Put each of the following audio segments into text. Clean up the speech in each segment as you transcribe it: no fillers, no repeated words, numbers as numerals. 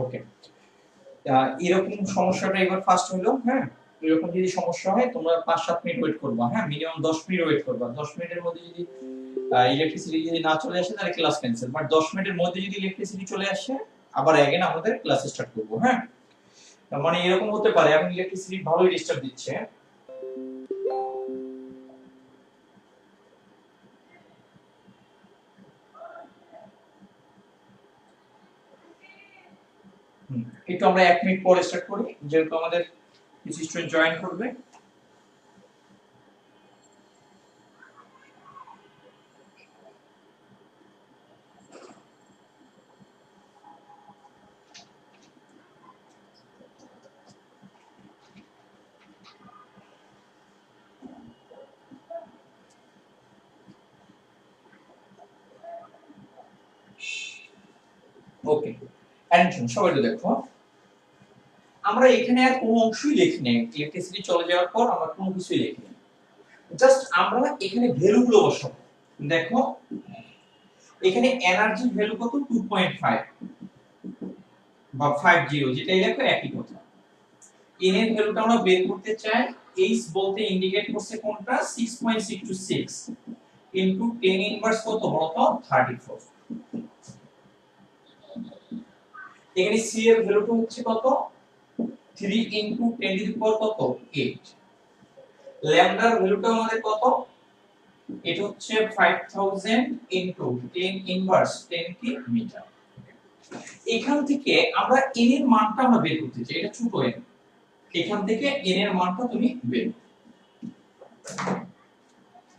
ওকে, এরকম সমস্যাটা এবার ফার্স্ট হলো। হ্যাঁ, এরকম যদি সমস্যা হয় তোমরা 5-7 মিনিট ওয়েট করবা। হ্যাঁ, মিনিমাম 10 মিনিট ওয়েট করবা। 10 মিনিটের মধ্যে যদি ইলেকট্রিসিটি যদি না চলে আসে তাহলে ক্লাস ক্যান্সেল। বাট 10 মিনিটের মধ্যে যদি ইলেকট্রিসিটি চলে আসে আবার अगेन আমাদের ক্লাস স্টার্ট করব। হ্যাঁ, মানে এরকম হতে পারে এখন ইলেকট্রিসিটি ভালোই ডিস্টার্ব দিচ্ছে। একটু আমরা 1 মিনিট পরে স্টার্ট করি যেহেতু আমাদের কিছু স্টুডেন্ট জয়েন করবে। ওকে, অ্যাটেনশন সবাই একটু দেখো। আমরা এখানে আর কোনো অংশই লিখি নাই। ইলেকট্রিসিটি চলে যাওয়ার পর আমরা কোনো কিছুই লিখি নাই। জাস্ট আমরা এখানে ভ্যালুগুলো বসাবো। দেখো এখানে এনার্জি ভ্যালু কত 2.5 বা 50, যেটাই দেখো একই কথা। n এর ভ্যালুটা আমরা বের করতে চাই। h বলতে ইন্ডিকেট করছে কোনটা 6.626 ইনটু 10 ইনভার্স কত বলতো 34। এখানে c এর ভ্যালুটা হচ্ছে কত 3 ইনটু 10 টু দি পাওয়ার কত 8। ল্যামডার ভ্যালুটা আমাদের কত, এটা হচ্ছে 5000 ইনটু 10 ইনভার্স 10 কি মিটার। এখান থেকে আমরা n এর মানটা আমরা বের করতে চাই, এটা ছোট n। এখান থেকে n এর মানটা তুমি বের,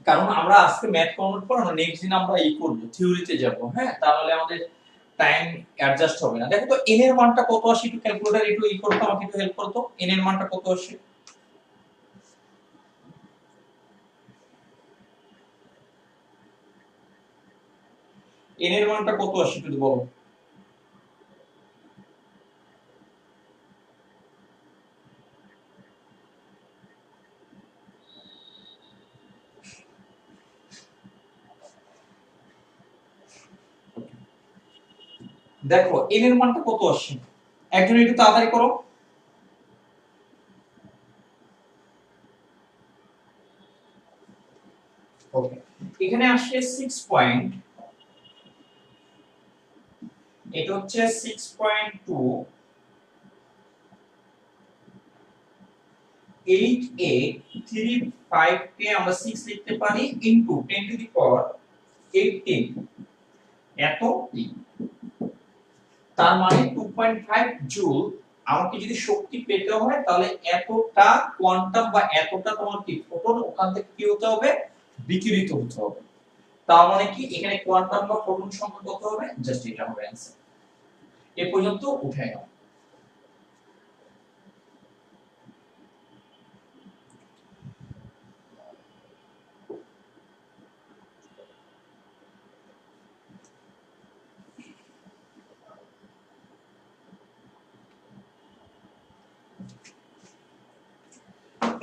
কারণ আমরা আজকে ম্যাথ কনভার্ট করে আমরা নেক্সট দিন আমরা করব থিওরিতে যাব। হ্যাঁ, তাহলে আমাদের টাইম অ্যাডজাস্ট হবে না। দেখো তো n এর মানটা কত আসে, একটু ক্যালকুলেটর একটু করতে আমাকে একটু হেল্প করো তো। n এর মানটা কত আসে? n এর মানটা কত আসে একটু বলো। দেখো n এর মানটা কত আসে, একজন একটু তাড়াতাড়ি করো। ওকে, এখানে আসে 6 পয়েন্ট, এটা হচ্ছে 6.2 8835 কে আমরা 6 লিখতে পারি ইনটু 10 টু দি পাওয়ার 18 এত টি। তার মানে 2.5 জুল। আমাকে যদি শক্তি পেতে হয় তাহলে এতটা কোয়ান্টাম বা এতটা তোমার কি ফোটন ওখান থেকে কি হতে হবে, বিকিরিত হতে হবে। তার মানে কি এখানে কোয়ান্টাম বা ফোটন সংখ্যা কত হবে, জাস্ট এটা হবে आंसर। এ পর্যন্ত উঠে নাও।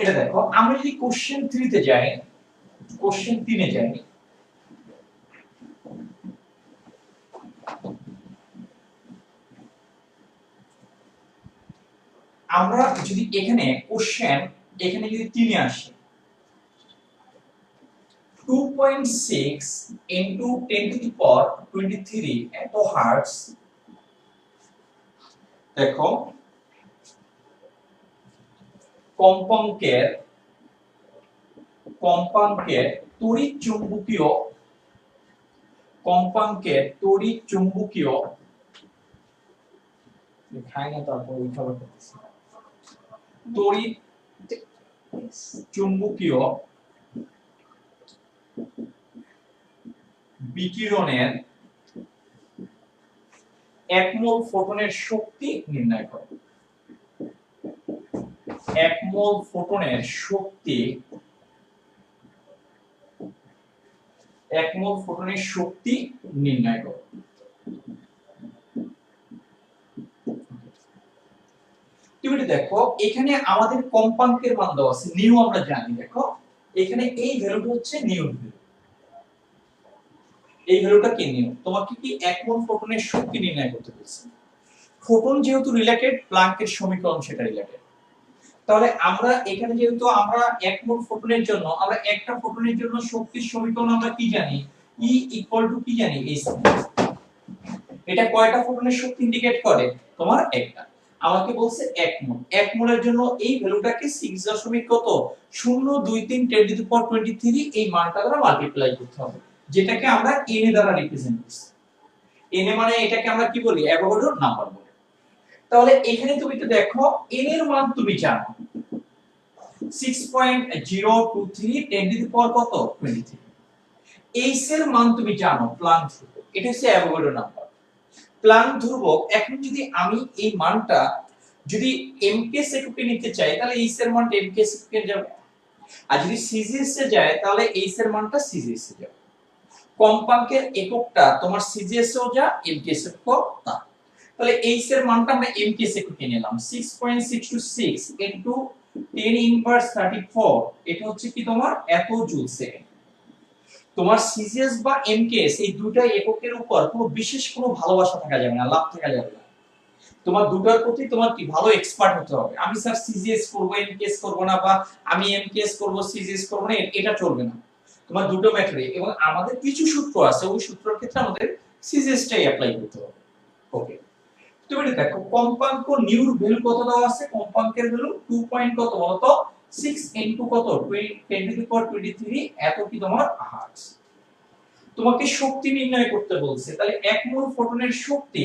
এটা দেখো আমরা যদি কোশ্চেন 3 তে যাই, কোশ্চেন 3 এ যাই, আমরা যদি এখানে কোশ্চেন এখানে যদি 3 এ আসে 2.6 into 10 to the power 23 এত হার্টজ। দেখো কম্পাঙ্কের তড়িৎ চুম্বকীয় দেখাই না, তারপর ওই খবর করতেছি। তড়িৎ চুম্বকীয় বিকিরণের 1 মোল ফোটনের শক্তি নির্ণয় করো। 1 মোল ফোটনের শক্তি নির্ণয় করো। তুমি দেখো এখানে আমাদের কম্পাঙ্কের মান দেওয়া আছে, নিউ আমরা জানি। দেখো এখানে এই ভ্যালুটা হচ্ছে নিউ ভ্যালু, এই ভ্যালুটা কি নিউ। তোমাকে কি 1 মোল ফোটনের শক্তি নির্ণয় করতে বলছে। ফোটন যেহেতু রিলেটেড, প্ল্যাঙ্কের সমীকরণ সেটা রিলেটেড। তাহলে আমরা এখানে যেহেতু আমরা 1 মোল ফোটনের জন্য আমরা একটা ফোটনের জন্য শক্তির সমীকরণ আমরা কি জানি, E কি জানি, h। এটা কয়টা ফোটনের শক্তি ইন্ডিকেট করে, তোমার একটা। আমাকে বলছে 1 মোল। 1 মোলের জন্য এই ভ্যালুটাকে 6.023 10 টু দি পাওয়ার 23 এই মানটা দ্বারা মাল্টিপ্লাই করতে হবে, যেটাকে আমরা n দ্বারা রিপ্রেজেন্ট করছি। n মানে এটাকে আমরা কি বলি, অ্যাভোগাড্রো নাম্বার বলি। তাহলে এখানে তুমি তো দেখো n এর মান তুমি জানো 6.023 10 টু দি পাওয়ার কত 23। h এর মান তুমি জানো প্লাঙ্ক ধ্রুবক, এটা হচ্ছে অ্যাভোগাড্রো নাম্বার। প্লাঙ্ক ধ্রুবক, এখন যদি আমি এই মানটা যদি mks এককে নিতে চাই তাহলে h এর মানটা mks এককে যাবে, আর যদি সিজিএস এ যায় তাহলে h এর মানটা সিজিএস এ যাবে। কম্পাঙ্কের এককটা তোমার সিজিএস এও যা mks একও তা। তাহলে h এর মানটা আমরা mks এককে নিলাম 6.626 into 10 ইনভার্স 34, এটা হচ্ছে কি তোমার এত জুল সেকেন্ড। তোমার সিজিএস বা এমকেএস এই দুটো এককের উপর কোনো বিশেষ কোনো ভালোবাসা থাকা যাবে না, লাভ থাকা যাবে না। তোমার দুটোর প্রতি তোমার কি ভালো এক্সপার্ট হতে হবে। আমি স্যার সিজিএস করব এমকেএস করব না, বা আমি এমকেএস করব সিজিএস করব না, এটা চলবে না। তোমার দুটো ম্যাটারে, এবং আমাদের কিছু সূত্র আছে, ওই সূত্রের ক্ষেত্রে আমাদের সিজিএসটাই অ্যাপ্লাই করতে হবে। ওকে, তুমি দেখো কম্পাঙ্ক নিউর ভ্যালু কত দেওয়া আছে, কম্পাঙ্কের ভ্যালু 2 পয়েন্ট কত বলতো 6 ইনটু কত 10 টু দি পাওয়ার 23 এত কি তোমার হার্টজ। তোমাকে শক্তি নির্ণয় করতে বলছে, তাহলে 1 মোল ফোটনের শক্তি,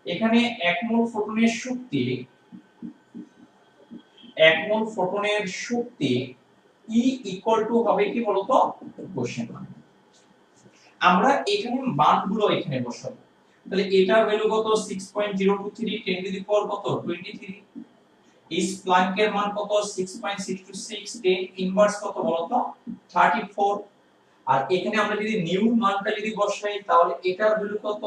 এখানে 1 মোল ফোটনের শক্তি E ইকুয়াল টু হবে কি বলতো কোশ্চেন মান। আমরা এখানে মানগুলো এখানে বসাবো। তাহলে এটার ভ্যালু কত 6.023 10 টু দি পাওয়ার কত 23। এই প্লাঙ্কের মান কত 6.626 10 ইনভার্স কত বলতো 34। আর এখানে আমরা যদি নিউ মানটা যদি বসাই তাহলে এটার ভ্যালু কত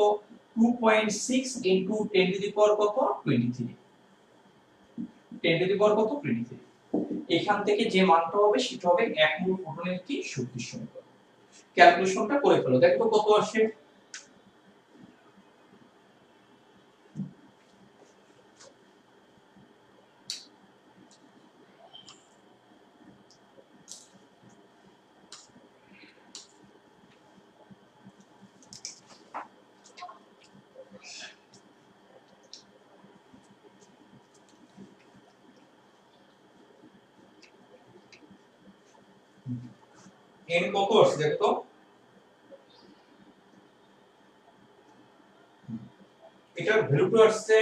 2.6 into 10 টু দি পাওয়ার কত 23, 10 টু দি পাওয়ার কত 23। এখান থেকে যে মানটা হবে সেটা হবে 1 মোল ফোটনের কি শক্তির সমীকরণ। ক্যালকুলেশনটা করে ফেলো, দেখো কত আসে। n কত আসছে দেখো তো, এটার ভ্যালুটা আসছে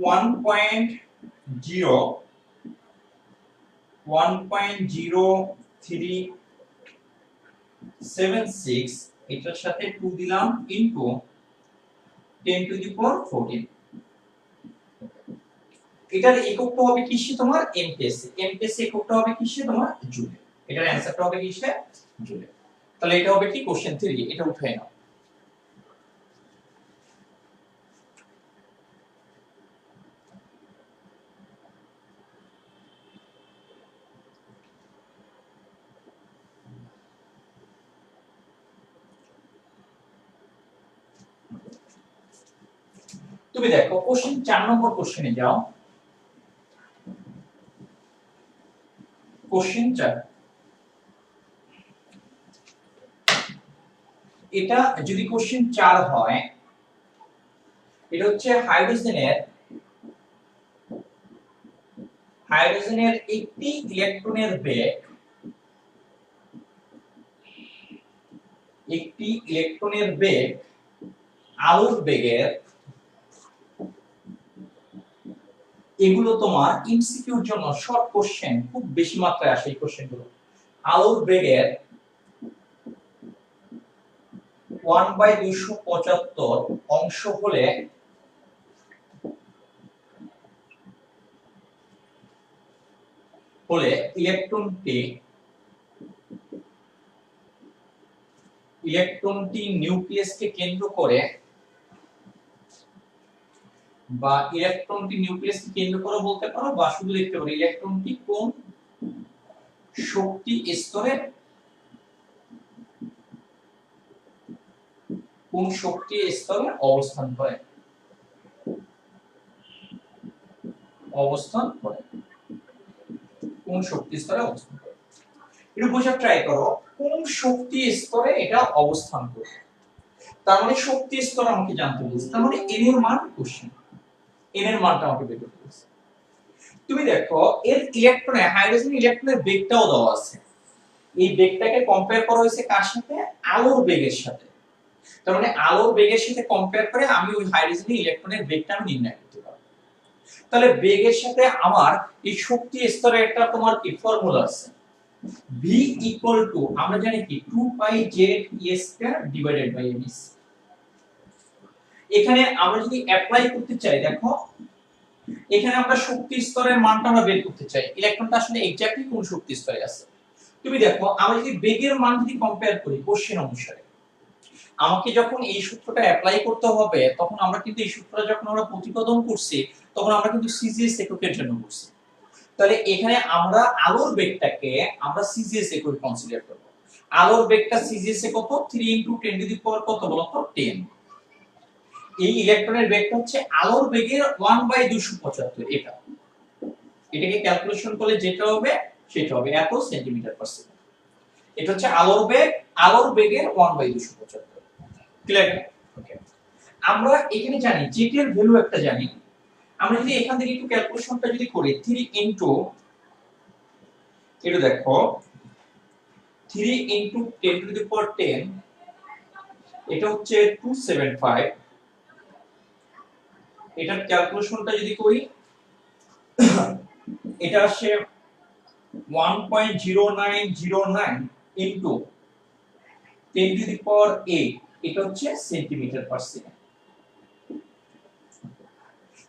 1.0376, এটার সাথে 2 দিলাম ইনটু 10 টু দি পাওয়ার 14। এটার এককটা হবে কিসে তোমার এমপিএস, এমপিএস এককটা হবে কিসে তোমার জুলে। এটার অ্যানসারটা হবে কিসে জুলে। তাহলে এটা হবে কি কোশ্চেন 3, এটা উঠায় নাও। তুমি দেখো কোশ্চেন 4 নম্বর কোশ্চেনে যাও। কোশ্চেন 4, এটা যদি কোশ্চেন 4 হয়, এটা হচ্ছে হাইড্রোজেনের একটি ইলেকট্রনের বেগ, আলোর বেগের, এগুলো তোমার এমসিকিউর জন্য শর্ট কোশ্চেন খুব বেশি মাত্রায় আসে এই কোশ্চেনগুলো। আলোর বেগের 1/275 অংশ হলে ইলেকট্রনটি নিউক্লিয়াসকে কেন্দ্র করে, বা ইলেকট্রনটি নিউক্লিয়াসকে কেন্দ্র করে বলতে পারো, বা শুধু লিখতে পারো ইলেকট্রনটি কোন শক্তি স্তরে অবস্থান করে। একটু বোঝার ট্রাই করো, কোন শক্তি স্তরে এটা অবস্থান করে। তার মানে শক্তি স্তর আমাকে জানতে বলছে, তার মানে এন এর মান কোশ্চেন, এন এর মানটা আমাকে বের করতে বলছে। তুমি দেখো এর ইলেকট্রনে, হাইড্রোজেন ইলেকট্রনের বেগটাও দেওয়া আছে। এই বেগটাকে কম্পেয়ার করা হয়েছে কার সাথে? আলোর বেগের সাথে। তার মানে আলোর বেগের সাথে কম্পেয়ার করে আমি ওই হাইড্রোজেন ইলেকট্রনের বেগটা আমি নির্ণয় করতে পারবো। তাহলে বেগের সাথে আমার এই শক্তি স্তরের একটা তোমার কি ফর্মুলা আছে, v ইকুয়াল টু আমরা জানি কি 2 pi Z e square divided by m. এখানে আমরা যদি অ্যাপ্লাই করতে চাই, দেখো এখানে আমরা শক্তি স্তরের মানটা আমরা বের করতে চাই, ইলেকট্রনটা আসলে এক্স্যাক্টলি কোন শক্তি স্তরে আছে। তুমি দেখো আমরা যদি বেগের মান যদি কম্পেয়ার করি কোশ্চেন অনুসারে, আমাকে যখন এই সূত্রটা অ্যাপ্লাই করতে হবে, তখন আমরা কিন্তু এই সূত্রটা যখন আমরা প্রতিপাদন করছি, তখন আমরা কিন্তু সিজিএস এককের জন্য করছি। তাহলে এখানে আমরা আলোর বেগটাকে আমরা সিজিএস একক কনসিডার করব। আলোর বেগটা সিজিএস এ কত? 3 * 10⁻⁴ কত বলো তো? 10। এই ইলেকট্রনের বেগটা হচ্ছে আলোর বেগের 1/275। এটাকে ক্যালকুলেশন করলে যেটা হবে সেটা হবে এত সেন্টিমিটার/সেকেন্ড। এটা হচ্ছে আলোর বেগের 1/275। ক্লিয়ার? ওকে। আমরা এখানে জানি জেড এর ভ্যালু একটা জানি। আমরা যদি এখান থেকে একটু ক্যালকুলেশনটা যদি করি, 3 ইনটু, এটা দেখো 3 ইনটু 10⁻10, এটা হচ্ছে 275। এটার ক্যালকুলেশনটা যদি করি, এটা আসে 1.0909 ইনটু 10⁸, এটা হচ্ছে সেন্টিমিটার/সেকেন্ড।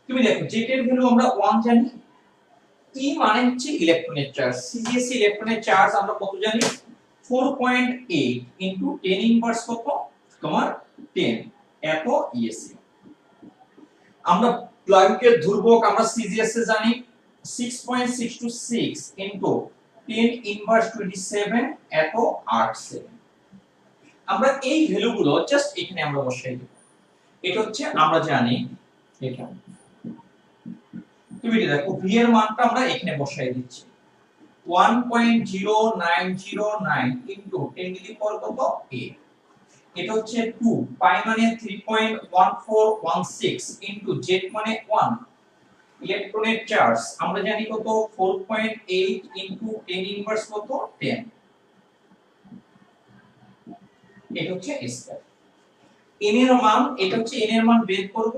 তুমি দেখো জেড এর ভ্যালু আমরা 1 জানি, ই মানে হচ্ছে ইলেকট্রনের চার্জ, সিজিএস ইলেকট্রনের চার্জ আমরা কত জানি? 4.8 ইনটু 10 কত? তোমার 10 এত ইএসি। আমরা প্লাঙ্কের ধ্রুবক আমরা সিজিএস এ জানি 6.626 ইনটু 10⁻27 এত 87। আমরা এই ভ্যালুগুলো জাস্ট এখানে আমরা বসাই দেব। এটা হচ্ছে আমরা জানি এটা। তুমি দেখো v এর মানটা আমরা এখানে বসাই দিচ্ছি 1.0909 ইনটু 10⁻⁴ কত? 8। এটা হচ্ছে 2, পাই মানে 3.1416 ইনটু জেড মানে 1। ইলেকট্রনের চার্জ আমরা জানি কত? 4.8 ইনটু 10 কত? 10। এটা হচ্ছে স্কয়ার। n এর মান, এটা হচ্ছে n এর মান বের করব,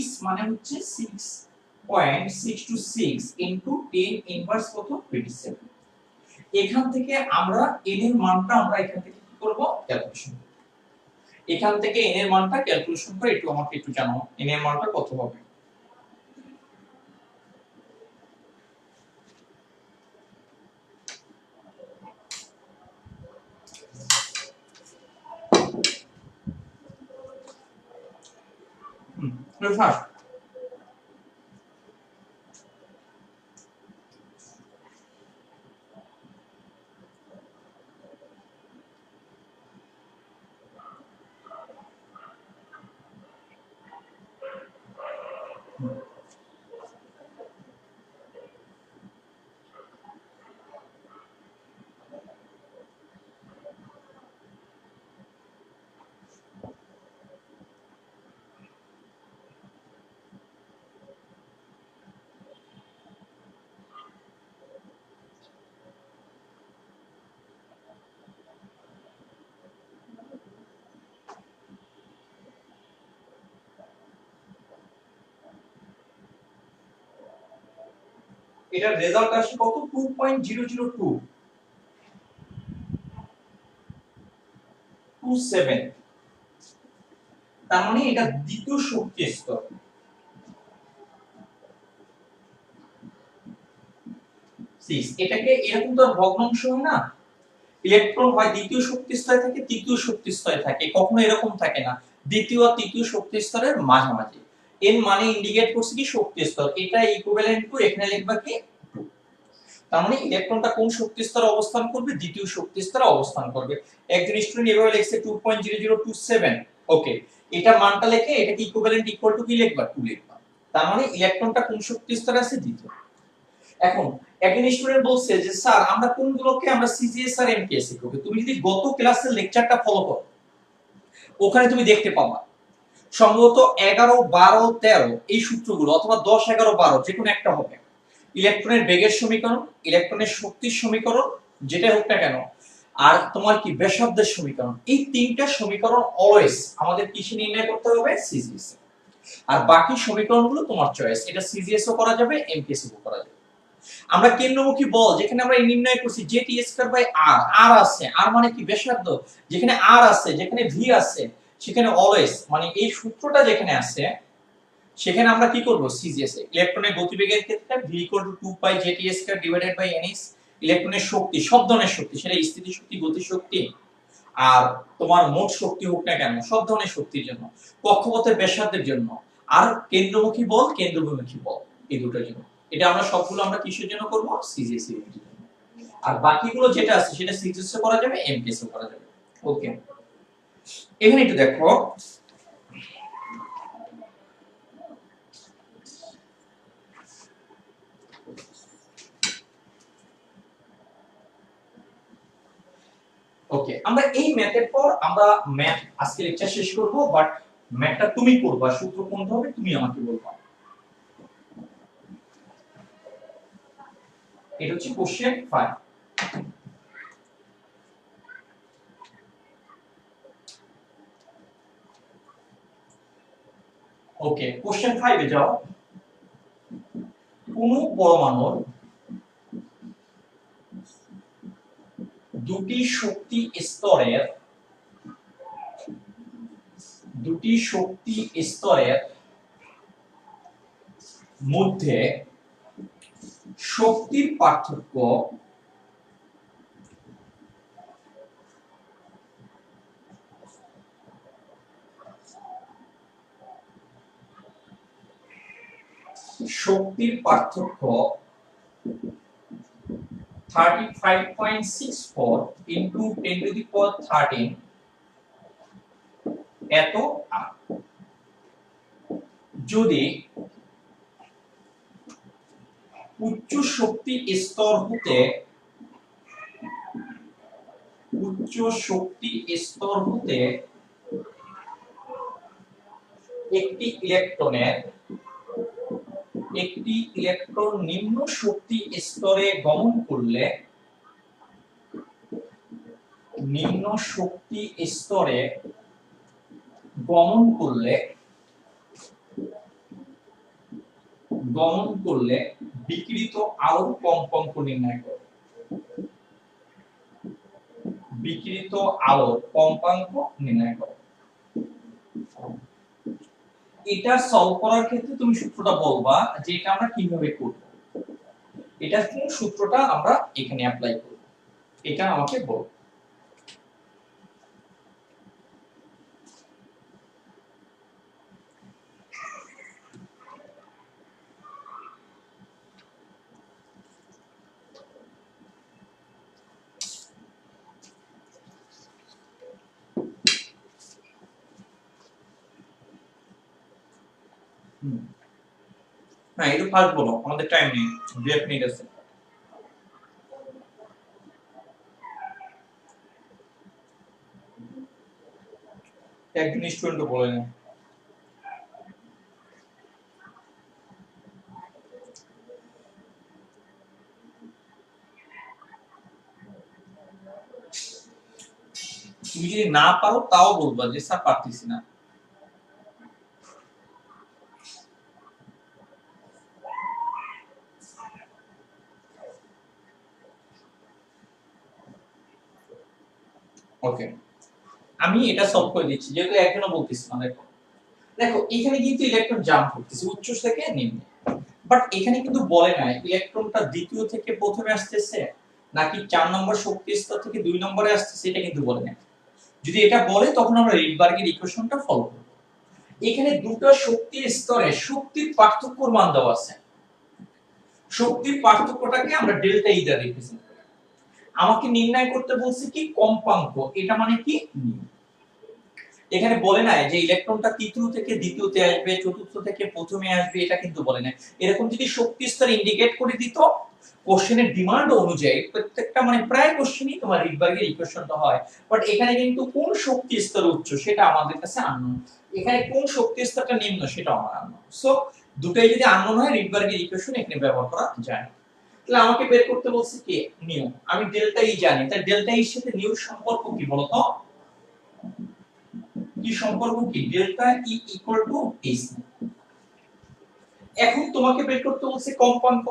h মানে হচ্ছে 6.626 ইনটু 10 কত? 27। এখান থেকে আমরা n এর মানটা আমরা এখান থেকে কি করব? ক্যালকুলেশন। এখান থেকে n এর মানটা ক্যালকুলেশন করে একটু আমাকে একটু জানাও n এর মানটা কত হবে। ফার্স্ট এটার রেজাল্ট আসে কত 2.002 27, তার মানে এটা দ্বিতীয় শক্তি স্তর। এটাকে এরকম তো ভগ্নাংশ হয় না, ইলেকট্রন হয় দ্বিতীয় শক্তি স্তরে থাকে, তৃতীয় শক্তি স্তরে থাকে, কখনো এরকম থাকে না দ্বিতীয় আর তৃতীয় শক্তি স্তরের মাঝামাঝি। এর মানে ইন্ডিকেট করছে কি শক্তি স্তর, এটা ইকুইভ্যালেন্ট টু এখানে লিখবা কি 2। তার মানে ইলেকট্রনটা কোন শক্তি স্তরে অবস্থান করবে, দ্বিতীয় শক্তি স্তরে অবস্থান করবে। একজন স্টুডেন্ট এভাবে লিখছে 2.0027, ওকে, এটা মানটা লিখে এটাকে ইকুইভ্যালেন্ট ইকুয়াল টু কি লিখবা 2 লিখবা। তার মানে ইলেকট্রনটা কোন শক্তি স্তরে আছে, দ্বিতীয়। এখন একজন স্টুডেন্ট বলছে যে স্যার আমরা কোনগুলোকে আমরা সিজিএস আর এমটিএস শিখব। তুমি যদি গত ক্লাসের লেকচারটা ফলো করো ওখানে তুমি দেখতে পাবা সম্ভবত 11 12 13 এই সূত্রগুলো, অথবা 10 11 12 যে কোনো একটা হবে। ইলেকট্রনের বেগের সমীকরণ, ইলেকট্রনের শক্তির সমীকরণ যেটা হোক না কেন, আর তোমার কি ব্যাসার্ধের সমীকরণ, এই তিনটা সমীকরণ অলওয়েজ আমাদের কিসে নির্ণয় করতে হবে, সিজিএস। আর বাকি সমীকরণগুলো তোমার চয়েস, এটা সিজিএস ও করা যাবে, এমটিএস ও করা যাবে। আমরা কেন্দ্রমুখী বল যেখানে আমরা নির্ণয় করছি যে টি স্কয়ার বাই আর, আর আছে, আর মানে কি ব্যাসার্ধ, যেখানে আর আছে, যেখানে ভি আছে, সেখানে অলওয়েজ মানে এই সূত্রটা যেখানে আছে সেখানে আমরা কি করব, সিজিএস। ইলেকট্রনের গতিবেগের ক্ষেত্রে v 2 পাই জেটি স্কয়ার ডিভাইডেড বাই এনএস। ইলেকট্রনের শক্তি, সব ধরনের শক্তি, সেটা স্থিতি শক্তি, গতি শক্তি, আর তোমার মোট শক্তি হোক না কেন, সব ধরনের শক্তির জন্য, কক্ষপথের ব্যাসার্ধের জন্য, আর কেন্দ্রমুখী বল, কেন্দ্রবিমুখী বল, এই দুটোর জন্য। এটা আমরা সবগুলো আমরা কিসের জন্য করব, সিজিএস এর জন্য। আর বাকিগুলো যেটা আছে সেটা সিজিএস এ করা যাবে, এমটিএস এ করা যাবে। ওকে, এখানে একটু দেখো ওকে, আমরা এই ম্যাথের পর আমরা ম্যাথ আজকে লেকচার শেষ করব, বাট ম্যাথটা তুমি করবা, সূত্র কোনটা হবে তুমি আমাকে বলবা। এটা হচ্ছে কোশ্চেন 5। ওকে, কোশ্চেন 5 এ যাও। কোন পরমাণুর দুটি শক্তি স্তরের মধ্যে শক্তির পার্থক্য শক্তির পার্থক্য 35.64 into 10 to the power 13 এত আর। যদি উচ্চ শক্তি স্তর হতে একটি ইলেকট্রন নিম্ন শক্তি স্তরে গমন করলে বিকিরিত আলোর কম্পাঙ্ক নির্ণয় করো। এটা সলভ করার ক্ষেত্রে তুমি সূত্রটা বলবা যে এটা আমরা কিভাবে করব, এটা কোন সূত্রটা আমরা এখানে অ্যাপ্লাই করব, এটা আমাকে বল। না এটা ফার্স্ট বলো, আমাদের টাইম নেই, 2 মিনিট আছে। একজন স্টুডেন্ট বলে না, তুমি যদি না পারো তাও বলবা যে স্যার পারতেছি না। ওকে, আমি এটা সলভ করে দিচ্ছি যেহেতু একজনও বলতেছি না। দেখো দেখো এখানে কিন্তু ইলেকট্রন জাম্প করতেছে উচ্চ থেকে নিম্নে, বাট এখানে কিন্তু বলে না ইলেকট্রনটা দ্বিতীয় থেকে প্রথমে আসতেছে নাকি 4 নম্বর শক্তি স্তর থেকে 2 নম্বরে আসতেছে, এটা কিন্তু বলে না। যদি এটা বলে তখন আমরা রিডবার্গের ইকুয়েশনটা ফলো করব। এখানে দুটো শক্তির স্তরে শক্তির পার্থক্যর মান দেওয়া আছে, শক্তির পার্থক্যটাকে আমরা ডেল্টা ই দ্বারা রিপ্রেজেন্ট করি। আমাকে নির্ণয় করতে বলছে কি কম্পাঙ্ক, এটা মানে কি এখানে বলে নাই যে ইলেকট্রনটা তৃতীয় থেকে দ্বিতীয়তে আসবে, চতুর্থ থেকে প্রথমে আসবে, এটা কিন্তু বলে নাই। এরকম যদি শক্তি স্তর ইন্ডিকেট করে দিত কোশ্চেনের ডিমান্ড অনুযায়ী, প্রত্যেকটা মানে প্রায় কোশ্চেনই তোমার রিডবার্গের ইকুয়েশনটা হয়, বাট এখানে কিন্তু কোন শক্তি স্তর উচ্চ সেটা আমাদের কাছে আননোন, এখানে কোন শক্তি স্তরটা নিম্ন সেটা আমার আননোন। সো দুটোই যদি আননোন হয় রিডবার্গের ইকুয়েশন এখানে ব্যবহার করা যায় না। তাহলে আমাকে বের করতে বলছে কি নিউ, আমি ডেল্টা ই জানি, তাই ডেল্টা ই এর সাথে নিউ সম্পর্ক কি বলতো, কি সম্পর্ক কি, delta E equal to H. এখন তোমাকে বের করতে বলছে কম্পাঙ্ক।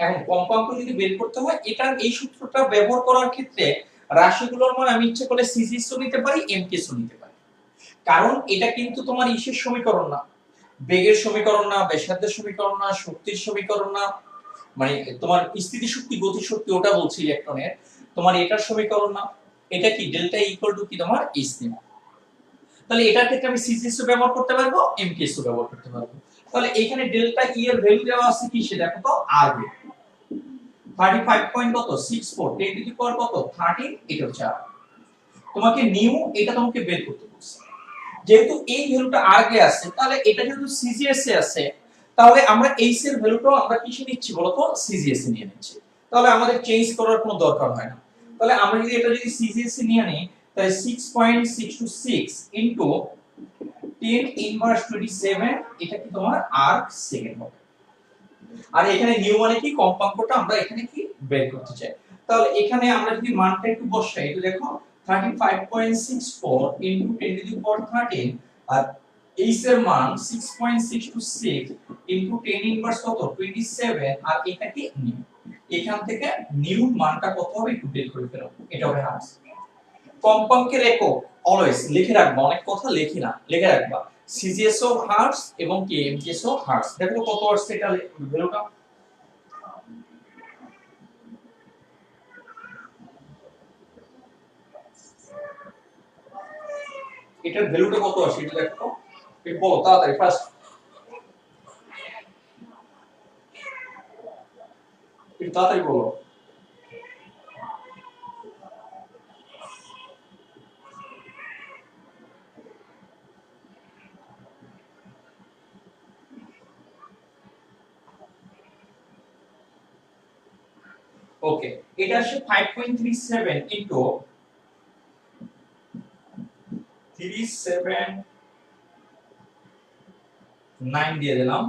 এখন কম্পাঙ্ক যদি বের করতে হয় এটার এই সূত্রটা ব্যবহার করার ক্ষেত্রে রাশিগুলোর মান আমি ইচ্ছে করলে সিজিএসও নিতে পারি, এমকেএসও নিতে পারি, কারণ এটা কিন্তু তোমার ইসের সমীকরণ না, বেগের সমীকরণ না, ব্যাসার্ধের সমীকরণ না, শক্তির সমীকরণ না, মানে তোমার স্থিতি শক্তি গতি শক্তি ওটা বলছি ইলেকট্রনের, তোমার এটার সমীকরণ না। এটা কি ডেল্টা ইকুয়াল টু কি তোমার এইচ নিউ। তাহলে এটার ক্ষেত্রে আমি সিজিএসও ব্যবহার করতে পারবো, এমকেএসও ব্যবহার করতে পারবো। তাহলে এখানে ডেল্টা ই এর ভ্যালু দেওয়া আছে কি সে দেখো তো আর 35.64 10 টু দি পাওয়ার কত 13, এটা হচ্ছে আর। তোমাকে নিউ এটা তোমাকে বের করতে বলছে, যেহেতু এই ভ্যালুটা আগে আছে তাহলে এটা যেহেতু সিজিএস এ আছে তাহলে আমরা এইচ এর ভ্যালুটাও আমরা কিসে নিচ্ছি বলতো, সিজিএস এ নিয়ে নিচ্ছি, তাহলে আমাদের চেঞ্জ করার কোনো দরকার হয় না। তাহলে আমরা যদি এটা যদি সিজিএস এ নিয়ে নিই তাহলে 6.626 ইনটু 10 ইনভার্স 27, এটা কি তোমার আর সেকেন্ড হবে। আর এখানে নিউ মানে কি কম্পাঙ্কটা আমরা এখানে কি বের করতে চাই। তাহলে এখানে আমরা যদি মানটা একটু বসাই, তো দেখো 35.64 ইনটু 10 টু দি পাওয়ার 13 আর এইচ এর মান 6.626 ইনটু 10 ইনভার্স কত 27, আর এটা কি নিউ। এখান থেকে নিউ মানটা কত হবে একটু বের করে ফেলো, এটা হবে হার্টজ। কম্পাঙ্কের একক অলওয়েজ লিখে রাখবা, অনেক কথা লিখি না, লিখে রাখবা সিজিএস অফ হার্টজ এবং কি এমজিএস অফ হার্টজ। দেখো কত আসছে এটা ভ্যালুটা, এটার ভ্যালুটা কত আসে এটা দেখো, এই বলো তাড়াতাড়ি ফার্স্ট, একটু তাড়াতাড়ি বলো। ওকে, এটা আসে 5.37 ইনটু 379 দিয়ে দিলাম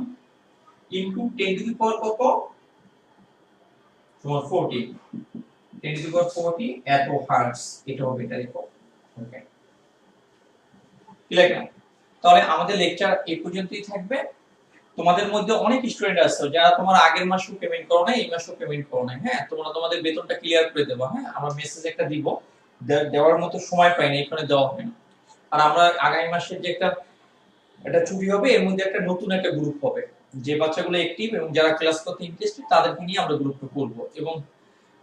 ইনটু 10 টু দি পাওয়ার কত তোমার 40, 10 টু দি পাওয়ার 40 এত হার্টজ, এটা হবে এটা দেখো। ওকে ক্লিয়ার না? তাহলে আমাদের লেকচার এই পর্যন্তই থাকবে। তোমাদের মধ্যে অনেক স্টুডেন্ট আছে যারা তোমার আগের মাসেও পেমেন্ট করো না, এই মাসেও পেমেন্ট করো না, হ্যাঁ তোমরা তোমাদের বেতনটা ক্লিয়ার করে দেবা, হ্যাঁ আমরা মেসেজ একটা দিব, দেওয়ার মতো সময় পাই না এখানে দেওয়া হয় না। আর আমরা আগামী মাসের যে একটা ছুটি হবে এর মধ্যে একটা নতুন একটা গ্রুপ হবে, যে বাচ্চাগুলো অ্যাক্টিভ এবং যারা ক্লাস করতে ইন্টারেস্টেড তাদেরকে নিয়ে আমরা গ্রুপটা করব, এবং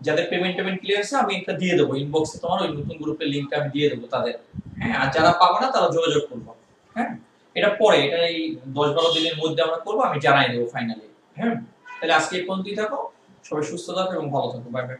যাদের পেমেন্ট ক্লিয়ার আছে আমি এটা দিয়ে দেবো ইনবক্সে, তোমার ওই নতুন গ্রুপের লিংকটা আমি দিয়ে দেবো তাদের, হ্যাঁ আর যারা পাবে না তারা যোগাযোগ করবো, হ্যাঁ এটা পরে, এটা এই 10-12 দিনের মধ্যে আমরা করবো, আমি জানাই দেবো ফাইনালি, হ্যাঁ। তাহলে আজকে এই পর্যন্তই থাকো, সবাই সুস্থ থাকো এবং ভালো থাকো, বাই বাই।